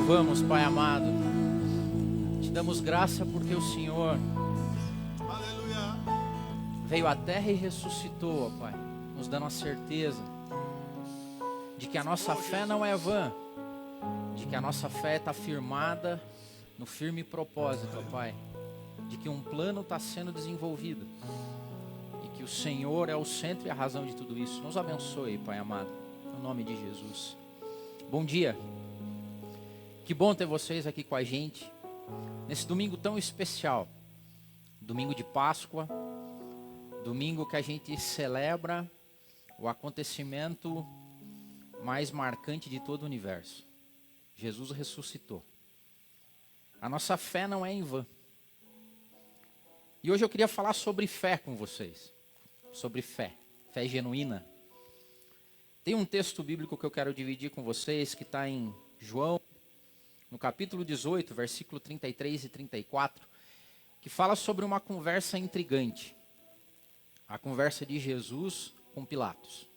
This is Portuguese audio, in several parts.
louvamos, Pai amado. Te damos graça porque o Senhor veio à terra e ressuscitou, ó Pai, nos dando a certeza de que a nossa fé não é vã, de que a nossa fé está firmada no firme propósito, ó Pai, de que um plano está sendo desenvolvido e que o Senhor é o centro e a razão de tudo isso. Nos abençoe, Pai amado, no nome de Jesus. Bom dia. Que bom ter vocês aqui com a gente, nesse domingo tão especial, domingo de Páscoa, domingo que a gente celebra o acontecimento mais marcante de todo o universo. Jesus ressuscitou. A nossa fé não é em vão. E hoje eu queria falar sobre fé com vocês, sobre fé genuína. Tem um texto bíblico que eu quero dividir com vocês, que está em João, no capítulo 18, versículo 33 e 34, que fala sobre uma conversa intrigante. A conversa de Jesus com Pilatos.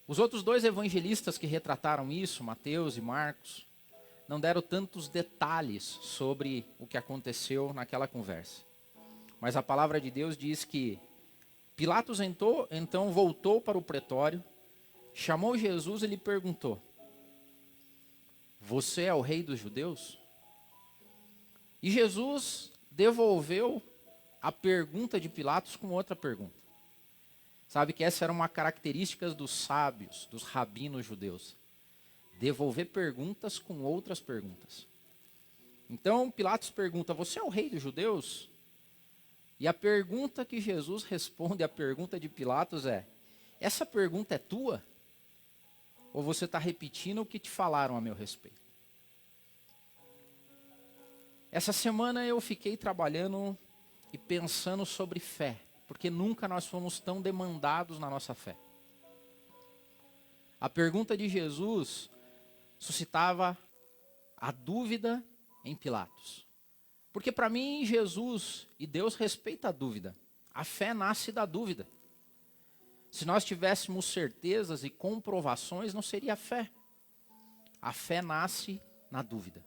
Os outros dois evangelistas que retrataram isso, Mateus e Marcos, não deram tantos detalhes sobre o que aconteceu naquela conversa. Mas a palavra de Deus diz que Pilatos então voltou para o pretório, chamou Jesus e lhe perguntou: "Você é o rei dos judeus?" E Jesus devolveu a pergunta de Pilatos com outra pergunta. Sabe que essa era uma característica dos sábios, dos rabinos judeus. Devolver perguntas com outras perguntas. Então Pilatos pergunta: "Você é o rei dos judeus?" E a pergunta que Jesus responde à pergunta de Pilatos é: "Essa pergunta é tua? Ou você está repetindo o que te falaram a meu respeito?" Essa semana eu fiquei trabalhando e pensando sobre fé, porque nunca nós fomos tão demandados na nossa fé. A pergunta de Jesus suscitava a dúvida em Pilatos. Porque para mim, Jesus e Deus respeita a dúvida. A fé nasce da dúvida. Se nós tivéssemos certezas e comprovações, não seria fé. A fé nasce na dúvida.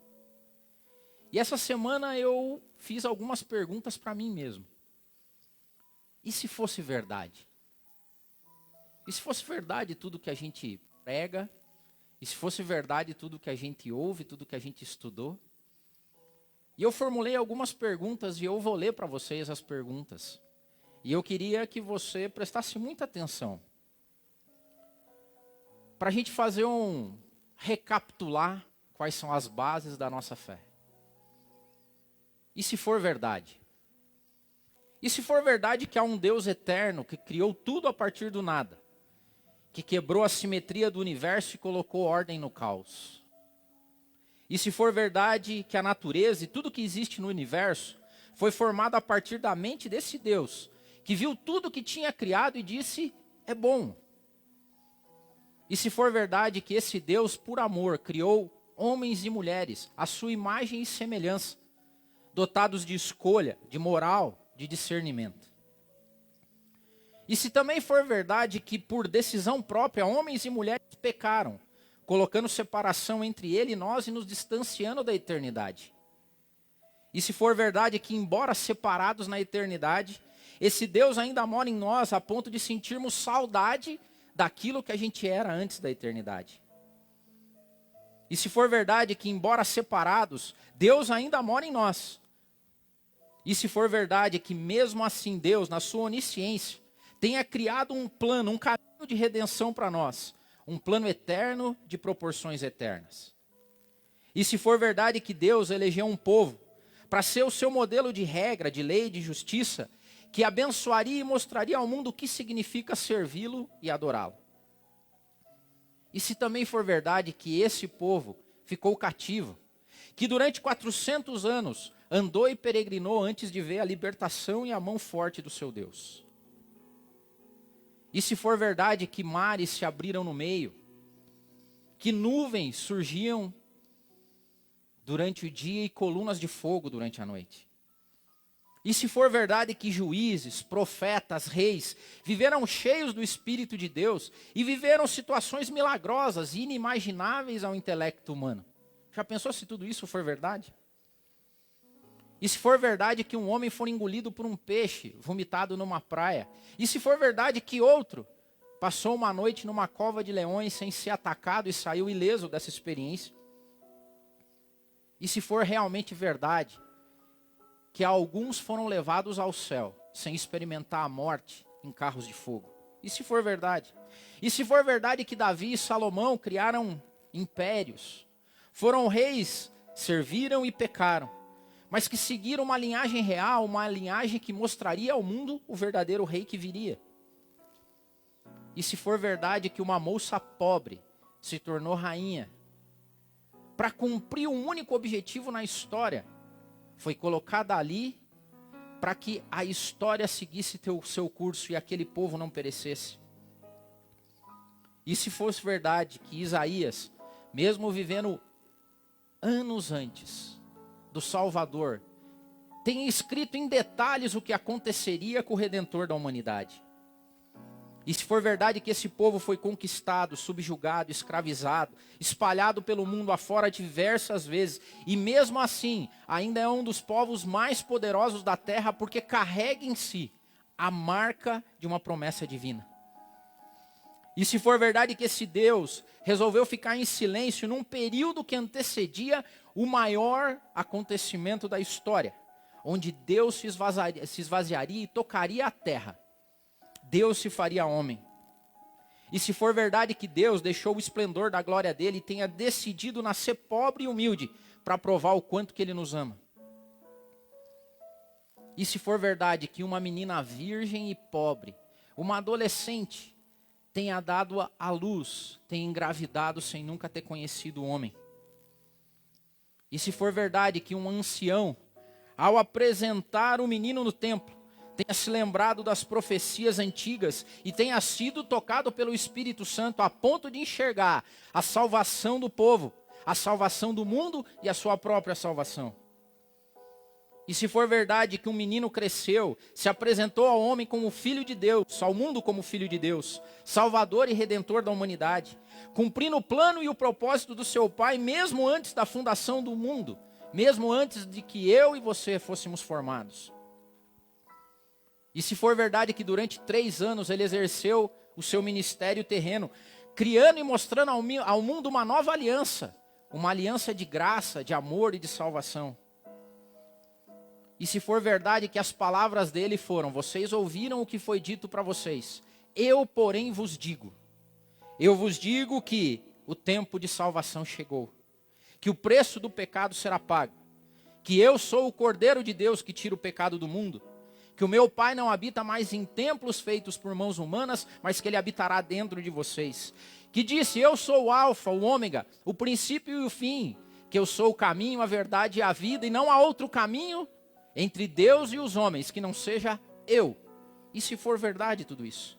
E essa semana eu fiz algumas perguntas para mim mesmo. E se fosse verdade? E se fosse verdade tudo que a gente prega? E se fosse verdade tudo que a gente ouve, tudo que a gente estudou? E eu formulei algumas perguntas e eu vou ler para vocês as perguntas. E eu queria que você prestasse muita atenção. Para a gente fazer recapitular quais são as bases da nossa fé. E se for verdade? E se for verdade que há um Deus eterno que criou tudo a partir do nada, que quebrou a simetria do universo e colocou ordem no caos? E se for verdade que a natureza e tudo que existe no universo foi formado a partir da mente desse Deus, que viu tudo que tinha criado e disse: "É bom"? E se for verdade que esse Deus, por amor, criou homens e mulheres à sua imagem e semelhança, dotados de escolha, de moral, de discernimento? E se também for verdade que por decisão própria homens e mulheres pecaram, colocando separação entre ele e nós e nos distanciando da eternidade? E se for verdade que, embora separados na eternidade, esse Deus ainda mora em nós a ponto de sentirmos saudade daquilo que a gente era antes da eternidade? E se for verdade que, embora separados, Deus ainda mora em nós? E se for verdade que mesmo assim Deus, na sua onisciência, tenha criado um plano, um caminho de redenção para nós, um plano eterno de proporções eternas? E se for verdade que Deus elegeu um povo para ser o seu modelo de regra, de lei, de justiça, que abençoaria e mostraria ao mundo o que significa servi-lo e adorá-lo? E se também for verdade que esse povo ficou cativo, que durante 400 anos andou e peregrinou antes de ver a libertação e a mão forte do seu Deus? E se for verdade que mares se abriram no meio, que nuvens surgiam durante o dia e colunas de fogo durante a noite? E se for verdade que juízes, profetas, reis viveram cheios do Espírito de Deus e viveram situações milagrosas e inimagináveis ao intelecto humano? Já pensou se tudo isso for verdade? E se for verdade que um homem for engolido por um peixe, vomitado numa praia? E se for verdade que outro passou uma noite numa cova de leões sem ser atacado e saiu ileso dessa experiência? E se for realmente verdade que alguns foram levados ao céu sem experimentar a morte em carros de fogo? E se for verdade? E se for verdade que Davi e Salomão criaram impérios, foram reis, serviram e pecaram, mas que seguiram uma linhagem real, uma linhagem que mostraria ao mundo o verdadeiro rei que viria? E se for verdade que uma moça pobre se tornou rainha, para cumprir um único objetivo na história, foi colocada ali para que a história seguisse o seu curso e aquele povo não perecesse? E se fosse verdade que Isaías, mesmo vivendo anos antes do Salvador, tem escrito em detalhes o que aconteceria com o Redentor da humanidade? E se for verdade que esse povo foi conquistado, subjugado, escravizado, espalhado pelo mundo afora diversas vezes, e mesmo assim ainda é um dos povos mais poderosos da terra, porque carrega em si a marca de uma promessa divina. E se for verdade que esse Deus resolveu ficar em silêncio num período que antecedia o maior acontecimento da história, onde Deus se esvaziaria e tocaria a terra, Deus se faria homem. E se for verdade que Deus deixou o esplendor da glória dele e tenha decidido nascer pobre e humilde para provar o quanto que ele nos ama. E se for verdade que uma menina virgem e pobre, uma adolescente, tenha dado à luz, tenha engravidado sem nunca ter conhecido o homem. E se for verdade que um ancião, ao apresentar o menino no templo, tenha se lembrado das profecias antigas e tenha sido tocado pelo Espírito Santo a ponto de enxergar a salvação do povo, a salvação do mundo e a sua própria salvação. E se for verdade que um menino cresceu, se apresentou ao homem como filho de Deus, ao mundo como filho de Deus, salvador e redentor da humanidade, cumprindo o plano e o propósito do seu pai, mesmo antes da fundação do mundo, mesmo antes de que eu e você fôssemos formados. E se for verdade que durante 3 anos ele exerceu o seu ministério terreno, criando e mostrando ao mundo uma nova aliança, uma aliança de graça, de amor e de salvação. E se for verdade que as palavras dele foram: vocês ouviram o que foi dito para vocês, eu porém vos digo que o tempo de salvação chegou, que o preço do pecado será pago, que eu sou o Cordeiro de Deus que tira o pecado do mundo, que o meu Pai não habita mais em templos feitos por mãos humanas, mas que ele habitará dentro de vocês, que disse: eu sou o Alfa, o Ômega, o princípio e o fim, que eu sou o caminho, a verdade e a vida, e não há outro caminho entre Deus e os homens que não seja eu. E se for verdade tudo isso?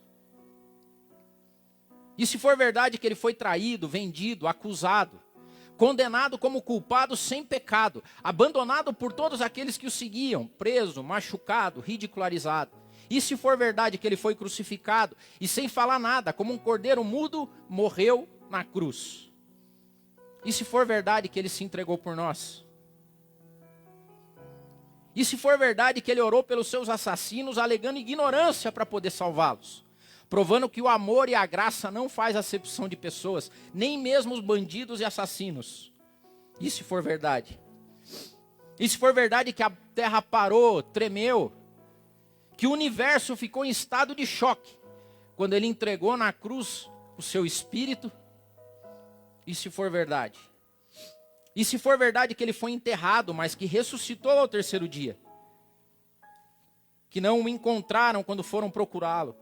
E se for verdade que ele foi traído, vendido, acusado, condenado como culpado sem pecado, abandonado por todos aqueles que o seguiam, preso, machucado, ridicularizado? E se for verdade que ele foi crucificado e sem falar nada, como um cordeiro mudo, morreu na cruz? E se for verdade que ele se entregou por nós? E se for verdade que ele orou pelos seus assassinos, alegando ignorância para poder salvá-los, provando que o amor e a graça não faz acepção de pessoas, nem mesmo os bandidos e assassinos? E se for verdade? E se for verdade que a terra parou, tremeu, que o universo ficou em estado de choque quando ele entregou na cruz o seu espírito? E se for verdade? E se for verdade que ele foi enterrado, mas que ressuscitou ao 3º dia? Que não o encontraram quando foram procurá-lo,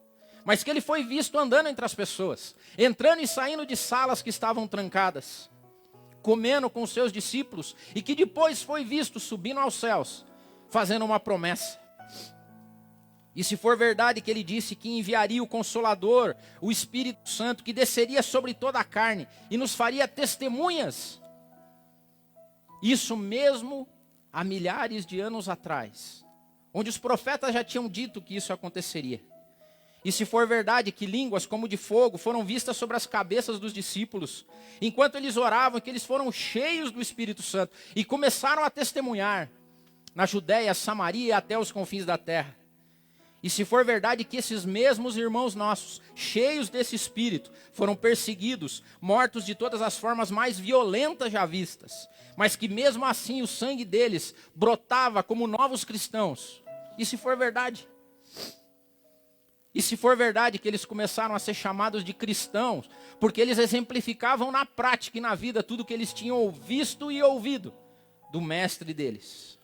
mas que ele foi visto andando entre as pessoas, entrando e saindo de salas que estavam trancadas, comendo com seus discípulos, e que depois foi visto subindo aos céus, fazendo uma promessa? E se for verdade que ele disse que enviaria o Consolador, o Espírito Santo, que desceria sobre toda a carne e nos faria testemunhas, isso mesmo há milhares de anos atrás, onde os profetas já tinham dito que isso aconteceria. E se for verdade que línguas como de fogo foram vistas sobre as cabeças dos discípulos, enquanto eles oravam, que eles foram cheios do Espírito Santo e começaram a testemunhar na Judéia, Samaria e até os confins da terra. E se for verdade que esses mesmos irmãos nossos, cheios desse Espírito, foram perseguidos, mortos de todas as formas mais violentas já vistas, mas que mesmo assim o sangue deles brotava como novos cristãos. E se for verdade? E se for verdade que eles começaram a ser chamados de cristãos, porque eles exemplificavam na prática e na vida tudo que eles tinham visto e ouvido do mestre deles.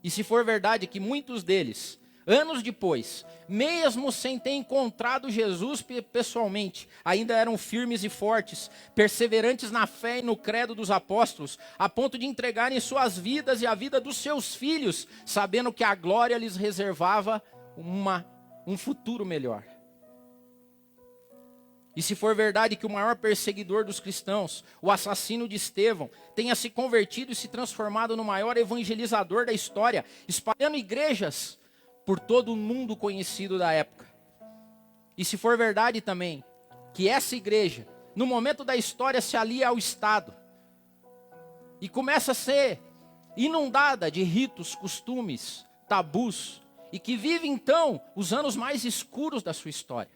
E se for verdade que muitos deles, anos depois, mesmo sem ter encontrado Jesus pessoalmente, ainda eram firmes e fortes, perseverantes na fé e no credo dos apóstolos, a ponto de entregarem suas vidas e a vida dos seus filhos, sabendo que a glória lhes reservava um futuro melhor. E se for verdade que o maior perseguidor dos cristãos, o assassino de Estevão, tenha se convertido e se transformado no maior evangelizador da história, espalhando igrejas por todo o mundo conhecido da época. E se for verdade também que essa igreja, no momento da história, se alia ao Estado e começa a ser inundada de ritos, costumes, tabus, e que vive então os anos mais escuros da sua história.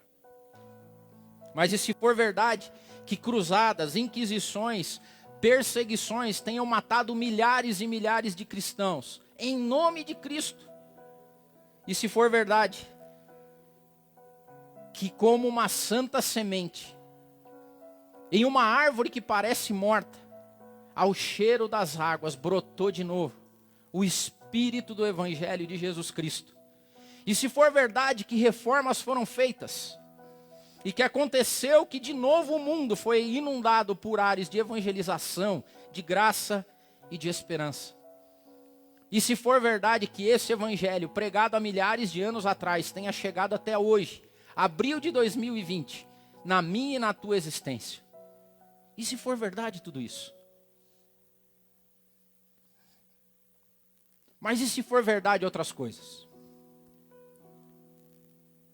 Mas e se for verdade que cruzadas, inquisições, perseguições tenham matado milhares e milhares de cristãos em nome de Cristo? E se for verdade que como uma santa semente em uma árvore que parece morta, ao cheiro das águas brotou de novo o Espírito do Evangelho de Jesus Cristo. E se for verdade que reformas foram feitas, e que aconteceu que de novo o mundo foi inundado por ares de evangelização, de graça e de esperança. E se for verdade que esse evangelho, pregado há milhares de anos atrás, tenha chegado até hoje, abril de 2020, na minha e na tua existência. E se for verdade tudo isso? Mas e se for verdade outras coisas?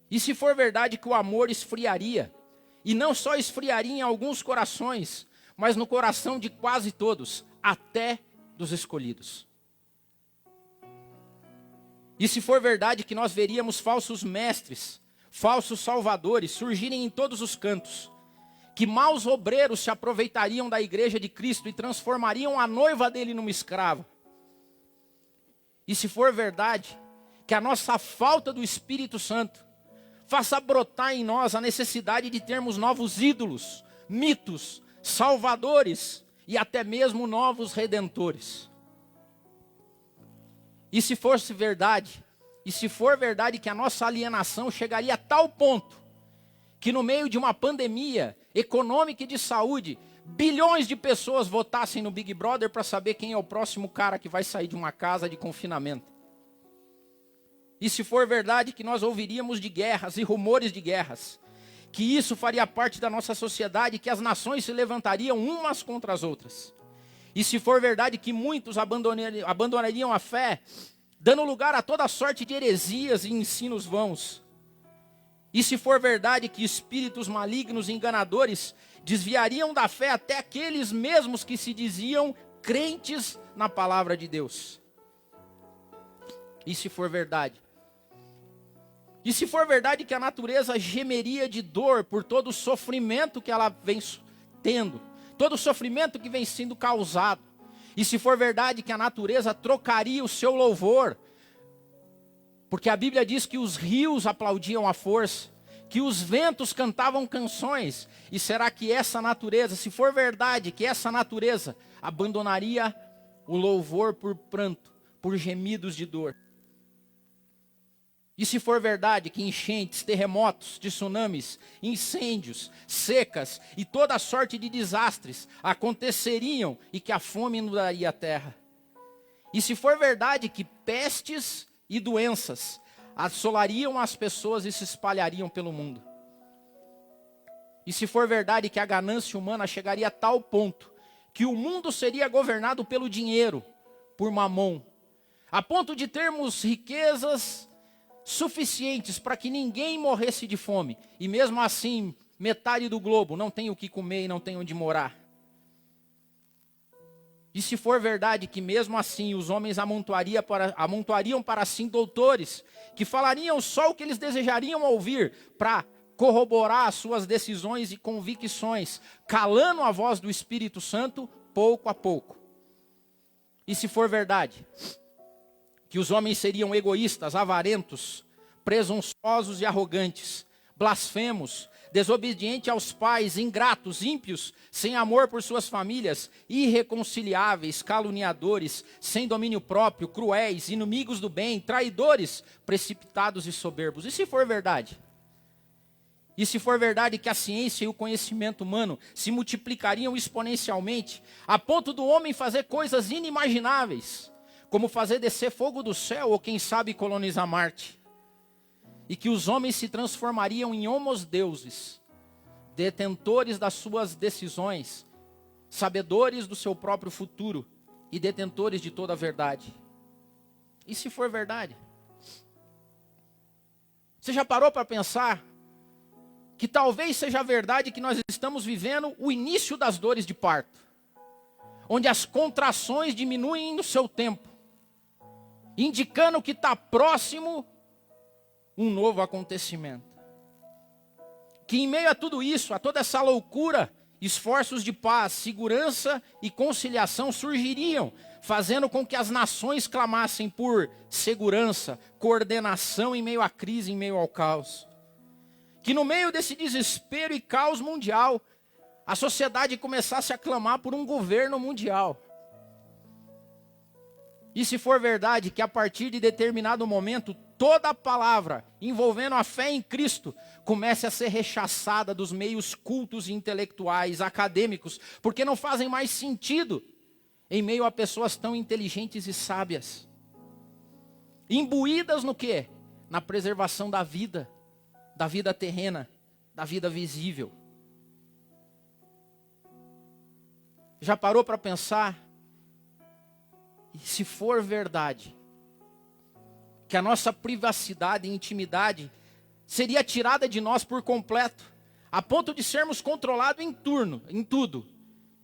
E se for verdade que o amor esfriaria, e não só esfriaria em alguns corações, mas no coração de quase todos, até dos escolhidos? E se for verdade que nós veríamos falsos mestres, falsos salvadores surgirem em todos os cantos, que maus obreiros se aproveitariam da igreja de Cristo e transformariam a noiva dele numa escrava? E se for verdade que a nossa falta do Espírito Santo faça brotar em nós a necessidade de termos novos ídolos, mitos, salvadores e até mesmo novos redentores? E se fosse verdade, e se for verdade que a nossa alienação chegaria a tal ponto, que no meio de uma pandemia econômica e de saúde, bilhões de pessoas votassem no Big Brother para saber quem é o próximo cara que vai sair de uma casa de confinamento? E se for verdade que nós ouviríamos de guerras e rumores de guerras, que isso faria parte da nossa sociedade, que as nações se levantariam umas contra as outras? E se for verdade que muitos abandonariam a fé, dando lugar a toda sorte de heresias e ensinos vãos? E se for verdade que espíritos malignos e enganadores desviariam da fé até aqueles mesmos que se diziam crentes na palavra de Deus? E se for verdade? E se for verdade que a natureza gemeria de dor por todo o sofrimento que ela vem tendo, todo o sofrimento que vem sendo causado? E se for verdade que a natureza trocaria o seu louvor, porque a Bíblia diz que os rios aplaudiam a força, que os ventos cantavam canções, e será que essa natureza, se for verdade que essa natureza abandonaria o louvor por pranto, por gemidos de dor? E se for verdade que enchentes, terremotos, tsunamis, incêndios, secas e toda sorte de desastres aconteceriam e que a fome inundaria a terra? E se for verdade que pestes e doenças assolariam as pessoas e se espalhariam pelo mundo? E se for verdade que a ganância humana chegaria a tal ponto que o mundo seria governado pelo dinheiro, por mamon, a ponto de termos riquezas suficientes para que ninguém morresse de fome, e mesmo assim metade do globo não tem o que comer e não tem onde morar. E se for verdade que mesmo assim os homens amontoariam para si doutores, que falariam só o que eles desejariam ouvir, para corroborar as suas decisões e convicções, calando a voz do Espírito Santo pouco a pouco. E se for verdade que os homens seriam egoístas, avarentos, presunçosos e arrogantes, blasfemos, desobedientes aos pais, ingratos, ímpios, sem amor por suas famílias, irreconciliáveis, caluniadores, sem domínio próprio, cruéis, inimigos do bem, traidores, precipitados e soberbos. E se for verdade? E se for verdade que a ciência e o conhecimento humano se multiplicariam exponencialmente, a ponto do homem fazer coisas inimagináveis, como fazer descer fogo do céu ou quem sabe colonizar Marte, e que os homens se transformariam em homos deuses, detentores das suas decisões, sabedores do seu próprio futuro e detentores de toda a verdade. E se for verdade? Você já parou para pensar que talvez seja verdade que nós estamos vivendo o início das dores de parto, onde as contrações diminuem no seu tempo, indicando que está próximo um novo acontecimento? Que em meio a tudo isso, a toda essa loucura, esforços de paz, segurança e conciliação surgiriam, fazendo com que as nações clamassem por segurança, coordenação em meio à crise, em meio ao caos. Que no meio desse desespero e caos mundial, a sociedade começasse a clamar por um governo mundial. E se for verdade que a partir de determinado momento, toda a palavra envolvendo a fé em Cristo comece a ser rechaçada dos meios cultos e intelectuais, acadêmicos, porque não fazem mais sentido em meio a pessoas tão inteligentes e sábias. Imbuídas no quê? Na preservação da vida terrena, da vida visível. Já parou para pensar? E se for verdade que a nossa privacidade e intimidade seria tirada de nós por completo, a ponto de sermos controlados em tudo.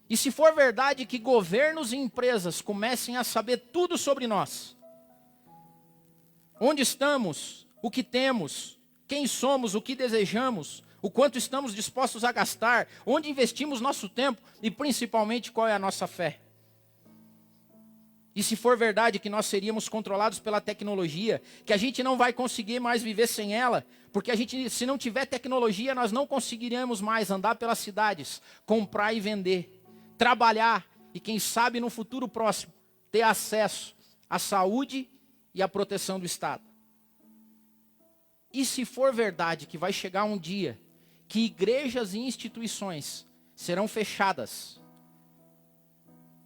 E se for verdade que governos e empresas comecem a saber tudo sobre nós, onde estamos, o que temos, quem somos, o que desejamos, o quanto estamos dispostos a gastar, onde investimos nosso tempo e principalmente qual é a nossa fé. E se for verdade que nós seríamos controlados pela tecnologia, que a gente não vai conseguir mais viver sem ela, porque a gente, se não tiver tecnologia, nós não conseguiremos mais andar pelas cidades, comprar e vender, trabalhar e quem sabe no futuro próximo ter acesso à saúde e à proteção do Estado. E se for verdade que vai chegar um dia que igrejas e instituições serão fechadas,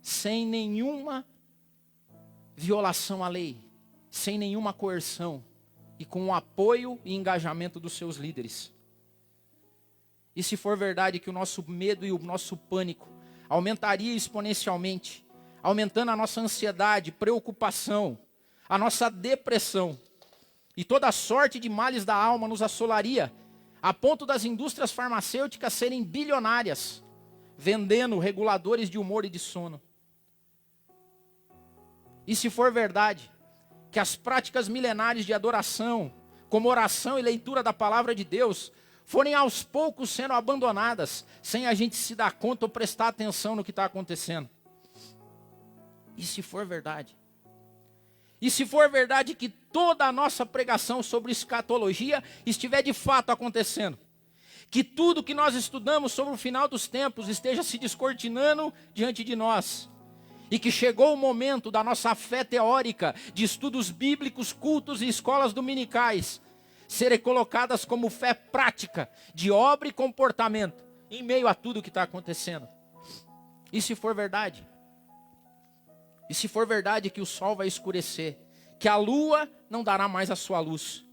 sem nenhuma violação à lei, sem nenhuma coerção e com o apoio e engajamento dos seus líderes. E se for verdade que o nosso medo e o nosso pânico aumentaria exponencialmente, aumentando a nossa ansiedade, preocupação, a nossa depressão, e toda sorte de males da alma nos assolaria, a ponto das indústrias farmacêuticas serem bilionárias, vendendo reguladores de humor e de sono. E se for verdade que as práticas milenares de adoração, como oração e leitura da palavra de Deus, forem aos poucos sendo abandonadas, sem a gente se dar conta ou prestar atenção no que está acontecendo. E se for verdade? E se for verdade que toda a nossa pregação sobre escatologia estiver de fato acontecendo? Que tudo que nós estudamos sobre o final dos tempos esteja se descortinando diante de nós? E que chegou o momento da nossa fé teórica, de estudos bíblicos, cultos e escolas dominicais, serem colocadas como fé prática, de obra e comportamento, em meio a tudo que está acontecendo? E se for verdade? E se for verdade que o sol vai escurecer, que a lua não dará mais a sua luz?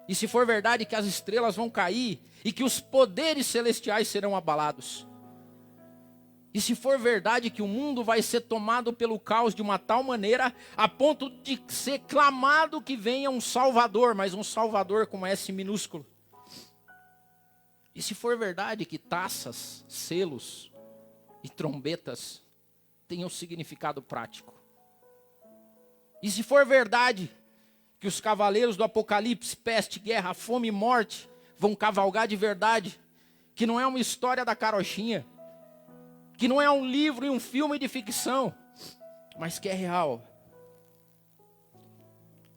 E se for verdade que as estrelas vão cair e que os poderes celestiais serão abalados? E se for verdade que o mundo vai ser tomado pelo caos de uma tal maneira, a ponto de ser clamado que venha um Salvador, mas um Salvador com S minúsculo. E se for verdade que taças, selos e trombetas tenham significado prático. E se for verdade que os cavaleiros do Apocalipse, peste, guerra, fome e morte, vão cavalgar de verdade, que não é uma história da carochinha, que não é um livro e um filme de ficção, mas que é real.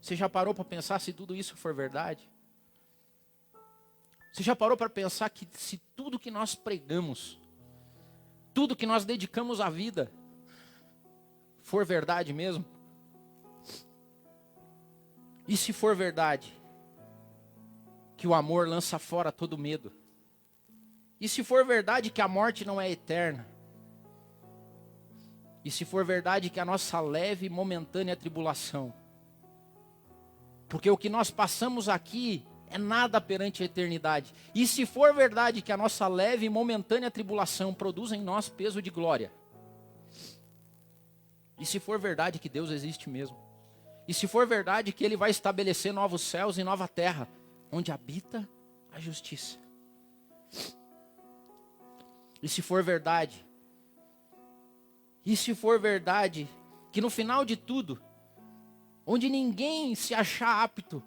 Você já parou para pensar se tudo isso for verdade? Você já parou para pensar que se tudo que nós pregamos, tudo que nós dedicamos à vida, for verdade mesmo? E se for verdade que o amor lança fora todo medo? E se for verdade que a morte não é eterna? E se for verdade que a nossa leve e momentânea tribulação, porque o que nós passamos aqui é nada perante a eternidade. E se for verdade que a nossa leve e momentânea tribulação produz em nós peso de glória? E se for verdade que Deus existe mesmo? E se for verdade que Ele vai estabelecer novos céus e nova terra, onde habita a justiça? E se for verdade? E se for verdade que no final de tudo, onde ninguém se achar apto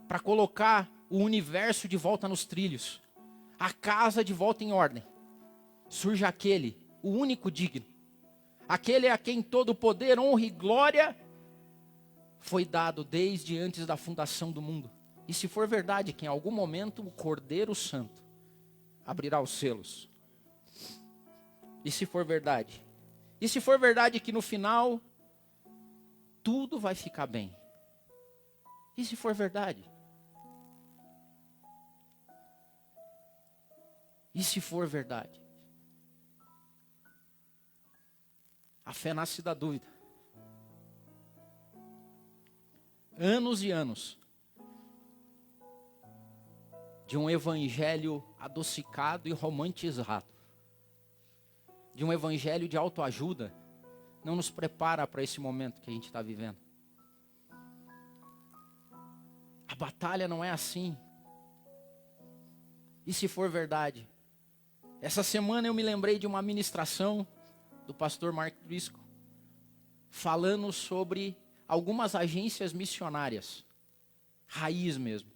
para colocar o universo de volta nos trilhos, a casa de volta em ordem, surge aquele, o único digno, aquele a quem todo poder, honra e glória foi dado desde antes da fundação do mundo. E se for verdade que em algum momento o Cordeiro Santo abrirá os selos? E se for verdade? E se for verdade que no final tudo vai ficar bem? E se for verdade? E se for verdade? A fé nasce da dúvida. Anos e anos de um evangelho adocicado e romantizado, de um evangelho de autoajuda, não nos prepara para esse momento que a gente está vivendo. A batalha não é assim. E se for verdade? Essa semana eu me lembrei de uma ministração do pastor Mark Driscoll, falando sobre algumas agências missionárias, raiz mesmo,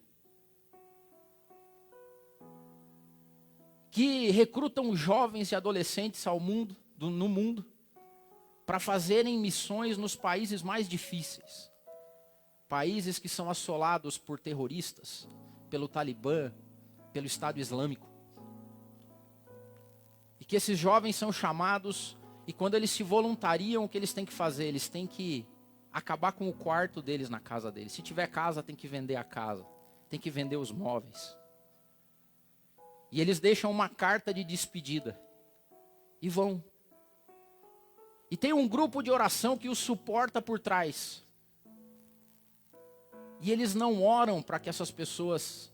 que recrutam jovens e adolescentes no mundo, para fazerem missões nos países mais difíceis. Países que são assolados por terroristas, pelo Talibã, pelo Estado Islâmico. E que esses jovens são chamados, e quando eles se voluntariam, o que eles têm que fazer? Eles têm que acabar com o quarto deles na casa deles. Se tiver casa, tem que vender a casa. Tem que vender os móveis. E eles deixam uma carta de despedida. E vão. E tem um grupo de oração que os suporta por trás. E eles não oram para que essas pessoas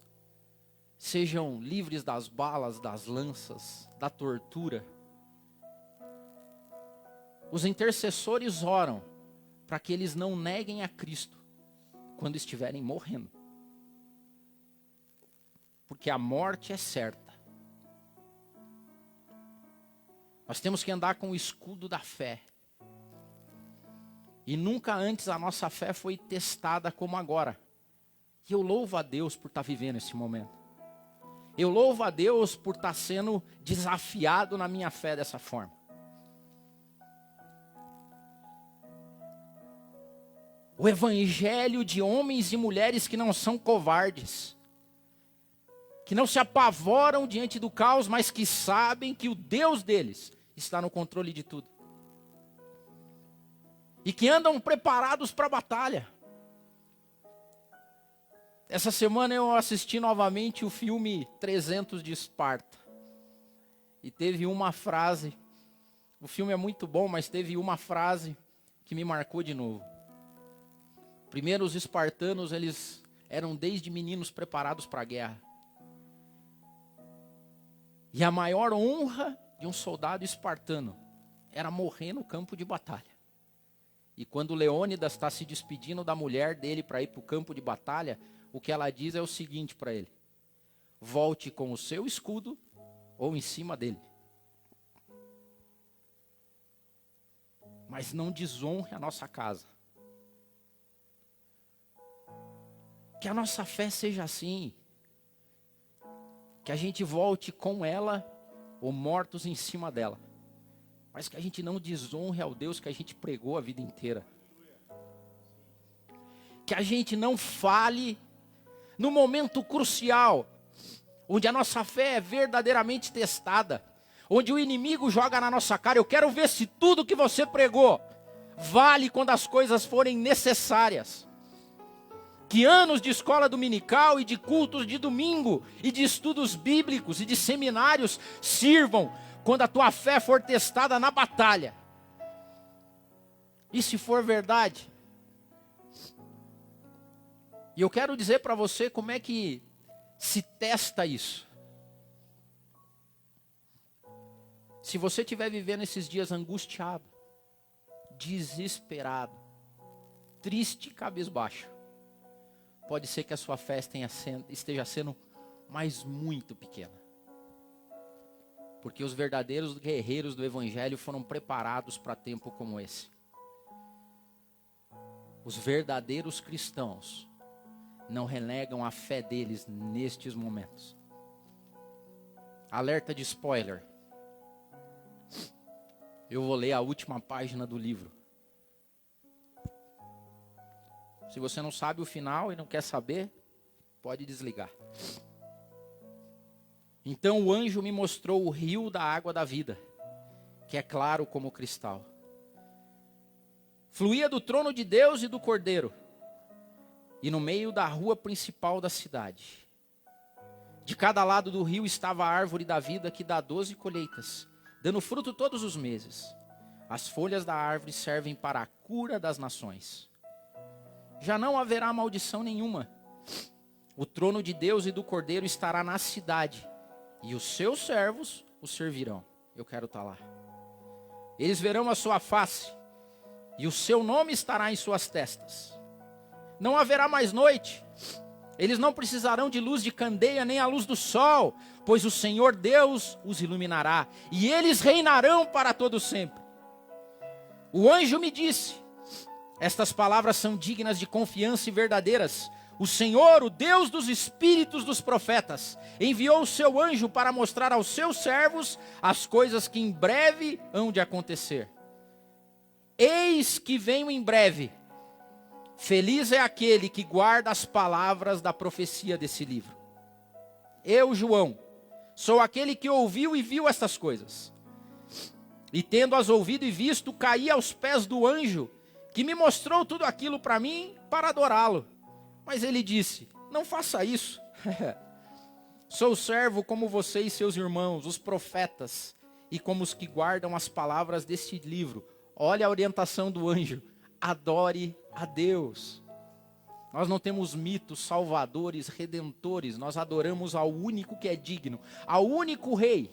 sejam livres das balas, das lanças, da tortura. Os intercessores oram para que eles não neguem a Cristo quando estiverem morrendo. Porque a morte é certa. Nós temos que andar com o escudo da fé. E nunca antes a nossa fé foi testada como agora. E eu louvo a Deus por estar vivendo esse momento. Eu louvo a Deus por estar sendo desafiado na minha fé dessa forma. O evangelho de homens e mulheres que não são covardes, que não se apavoram diante do caos, mas que sabem que o Deus deles está no controle de tudo. E que andam preparados para a batalha. Essa semana eu assisti novamente o filme 300 de Esparta. E teve uma frase, o filme é muito bom, mas teve uma frase que me marcou de novo. Primeiro, os espartanos, eles eram desde meninos preparados para a guerra. E a maior honra de um soldado espartano era morrer no campo de batalha. E quando Leônidas está se despedindo da mulher dele para ir para o campo de batalha, o que ela diz é o seguinte para ele: volte com o seu escudo ou em cima dele. Mas não desonre a nossa casa. Que a nossa fé seja assim. Que a gente volte com ela ou mortos em cima dela. Mas que a gente não desonre ao Deus que a gente pregou a vida inteira. Que a gente não fale no momento crucial, onde a nossa fé é verdadeiramente testada, onde o inimigo joga na nossa cara: eu quero ver se tudo que você pregou vale quando as coisas forem necessárias. Que anos de escola dominical e de cultos de domingo e de estudos bíblicos e de seminários sirvam quando a tua fé for testada na batalha. E se for verdade, e eu quero dizer para você como é que se testa isso. Se você estiver vivendo esses dias angustiado, desesperado, triste e cabisbaixo, pode ser que a sua fé esteja sendo mas muito pequena. Porque os verdadeiros guerreiros do Evangelho foram preparados para tempo como esse. Os verdadeiros cristãos não renegam a fé deles nestes momentos. Alerta de spoiler. Eu vou ler a última página do livro. Se você não sabe o final e não quer saber, pode desligar. Então o anjo me mostrou o rio da água da vida, que é claro como cristal. Fluía do trono de Deus e do Cordeiro, e no meio da rua principal da cidade. De cada lado do rio estava a árvore da vida, que dá 12 colheitas, dando fruto todos os meses. As folhas da árvore servem para a cura das nações. Já não haverá maldição nenhuma. O trono de Deus e do Cordeiro estará na cidade, e os seus servos o servirão. Eu quero estar lá. Eles verão a sua face, e o seu nome estará em suas testas. Não haverá mais noite. Eles não precisarão de luz de candeia, nem a luz do sol, pois o Senhor Deus os iluminará, e eles reinarão para todo sempre. O anjo me disse: estas palavras são dignas de confiança e verdadeiras. O Senhor, o Deus dos espíritos dos profetas, enviou o seu anjo para mostrar aos seus servos as coisas que em breve hão de acontecer. Eis que venho em breve. Feliz é aquele que guarda as palavras da profecia desse livro. Eu, João, sou aquele que ouviu e viu estas coisas. E tendo-as ouvido e visto, caí aos pés do anjo, que me mostrou tudo aquilo para mim, para adorá-lo. Mas ele disse: não faça isso. Sou servo como você e seus irmãos, os profetas, e como os que guardam as palavras deste livro. Olha a orientação do anjo: adore a Deus. Nós não temos mitos, salvadores, redentores. Nós adoramos ao único que é digno, ao único rei.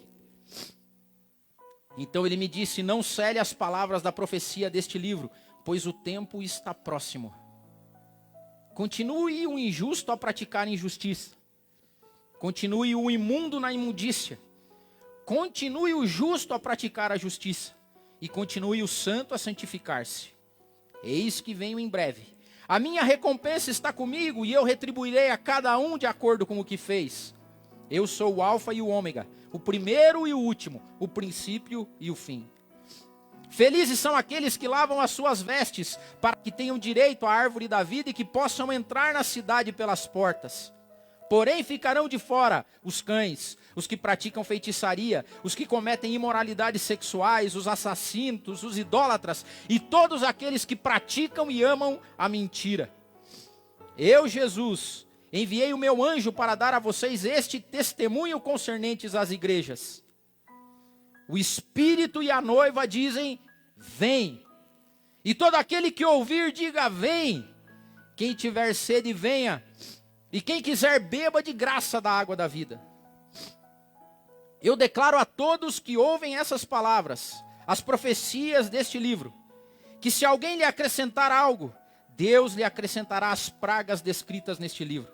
Então ele me disse: não cele as palavras da profecia deste livro, pois o tempo está próximo. Continue o injusto a praticar injustiça. Continue o imundo na imundícia. Continue o justo a praticar a justiça. E continue o santo a santificar-se. Eis que venho em breve. A minha recompensa está comigo, e eu retribuirei a cada um de acordo com o que fez. Eu sou o alfa e o ômega, o primeiro e o último, o princípio e o fim. Felizes são aqueles que lavam as suas vestes, para que tenham direito à árvore da vida e que possam entrar na cidade pelas portas. Porém ficarão de fora os cães, os que praticam feitiçaria, os que cometem imoralidades sexuais, os assassinos, os idólatras e todos aqueles que praticam e amam a mentira. Eu, Jesus, enviei o meu anjo para dar a vocês este testemunho concernentes às igrejas. O Espírito e a noiva dizem: vem. E todo aquele que ouvir, diga: vem. Quem tiver sede, venha. E quem quiser, beba de graça da água da vida. Eu declaro a todos que ouvem essas palavras: as profecias deste livro, que se alguém lhe acrescentar algo, Deus lhe acrescentará as pragas descritas neste livro.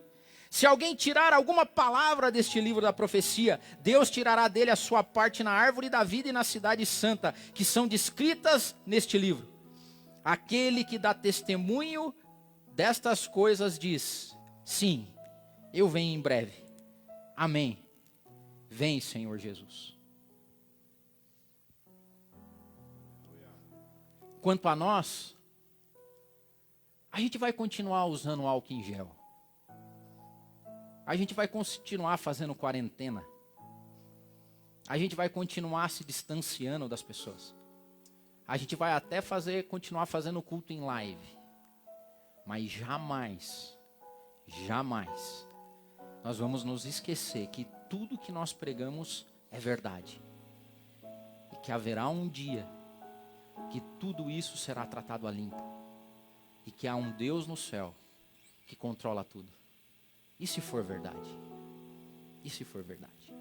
Se alguém tirar alguma palavra deste livro da profecia, Deus tirará dele a sua parte na árvore da vida e na cidade santa, que são descritas neste livro. Aquele que dá testemunho destas coisas diz: sim, eu venho em breve. Amém. Vem, Senhor Jesus. Quanto a nós, a gente vai continuar usando álcool em gel. A gente vai continuar fazendo quarentena. A gente vai continuar se distanciando das pessoas. A gente vai até continuar fazendo culto em live. Mas jamais, jamais, nós vamos nos esquecer que tudo que nós pregamos é verdade. E que haverá um dia que tudo isso será tratado a limpo. E que há um Deus no céu que controla tudo. E se for verdade? E se for verdade?